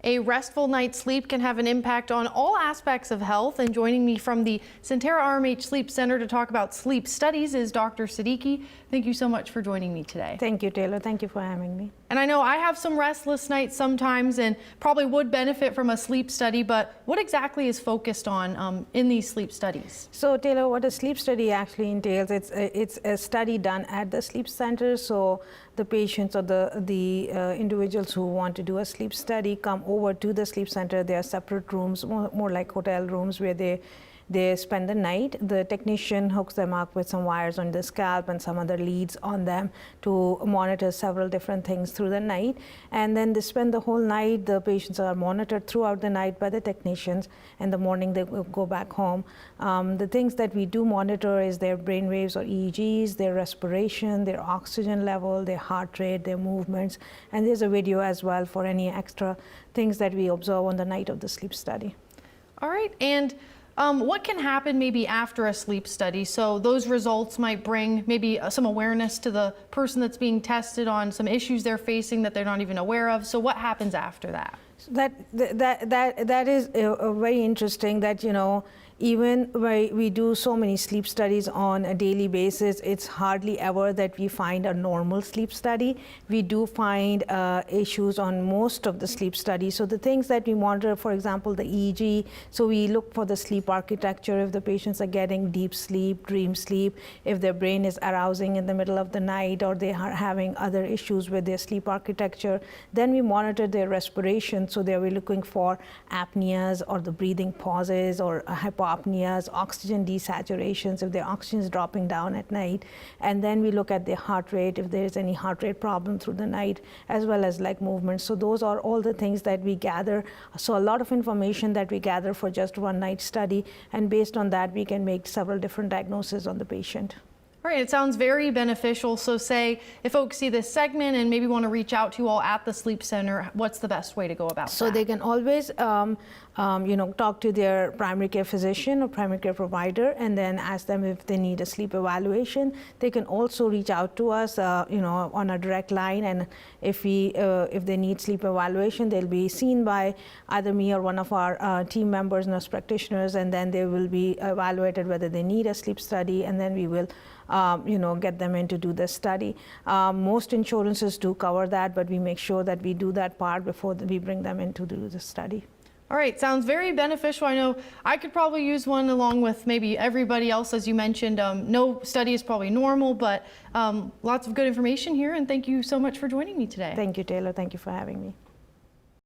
A restful night's sleep can have an impact on all aspects of health. And joining me from the Sentara RMH Sleep Center to talk about sleep studies is Dr. Siddiqui. Thank you so much for joining me today. Thank you, Taylor. Thank you for having me. And I know I have some restless nights sometimes and probably would benefit from a sleep study, but what exactly is focused on in these sleep studies? So, Taylor, what a sleep study actually entails, it's a study done at the sleep center. So the patients or the individuals who want to do a sleep study come over to the sleep center. There are separate rooms, more like hotel rooms, where they spend the night. The technician hooks them up with some wires on the scalp and some other leads on them to monitor several different things through the night. And then they spend the whole night. The patients are monitored throughout the night by the technicians. In the morning, they will go back home. The things that we do monitor is their brain waves or EEGs, their respiration, their oxygen level, their heart rate, their movements. And there's a video as well for any extra things that we observe on the night of the sleep study. All right. And what can happen maybe after a sleep study? So those results might bring maybe some awareness to the person that's being tested on some issues they're facing that they're not even aware of. So what happens after that? That is very interesting that, you know, even when we do so many sleep studies on a daily basis, it's hardly ever that we find a normal sleep study. We do find issues on most of the sleep studies. So the things that we monitor, for example, the EEG, so we look for the sleep architecture, if the patients are getting deep sleep, dream sleep, if their brain is arousing in the middle of the night, or they are having other issues with their sleep architecture. Then we monitor their respiration. So they are looking for apneas or the breathing pauses or hypopneas, oxygen desaturations, if their oxygen is dropping down at night. And then we look at their heart rate, if there is any heart rate problem through the night, as well as leg movements. So those are all the things that we gather. So a lot of information that we gather for just one night study. And based on that, we can make several different diagnoses on the patient. All right, it sounds very beneficial. So say if folks see this segment and maybe want to reach out to you all at the Sleep Center, what's the best way to go about that? So they can always talk to their primary care physician or primary care provider and then ask them if they need a sleep evaluation. They can also reach out to us on a direct line, and if they need sleep evaluation, they'll be seen by either me or one of our team members, nurse practitioners, and then they will be evaluated whether they need a sleep study, and then we will get them in to do the study. Most insurances do cover that, but we make sure that we do that part before we bring them in to do the study. All right, sounds very beneficial. I know I could probably use one along with maybe everybody else, as you mentioned. No study is probably normal, but lots of good information here, and thank you so much for joining me today. Thank you, Taylor. Thank you for having me.